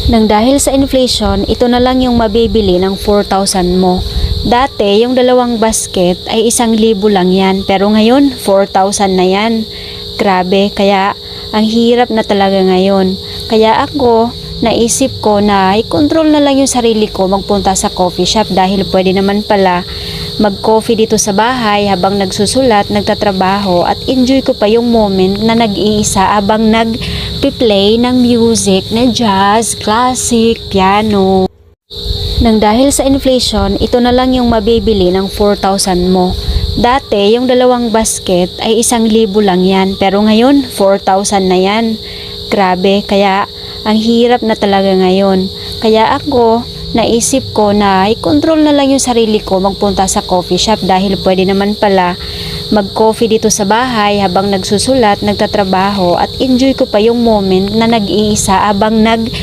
Nang dahil sa inflation, ito na lang yung mabibili ng 4,000 mo. Dati, yung dalawang basket ay 1,000 lang yan. Pero ngayon, 4,000 na yan. Grabe, kaya ang hirap na talaga ngayon. Kaya ako, naisip ko na i-control na lang yung sarili ko magpunta sa coffee shop dahil pwede naman pala mag-coffee dito sa bahay habang nagsusulat, nagtatrabaho at enjoy ko pa yung moment na nag-iisa habang nag-play ng music na jazz, classic, piano. Nang dahil sa inflation, ito na lang yung mabibili ng 4,000 mo. Dati, yung dalawang basket ay 1,000 lang yan. Pero ngayon, 4,000 na yan. Grabe, kaya ang hirap na talaga ngayon. Kaya ako, naisip ko na i-control na lang yung sarili ko magpunta sa coffee shop dahil pwede naman pala mag-coffee dito sa bahay habang nagsusulat, nagtatrabaho at enjoy ko pa yung moment na nag-iisa habang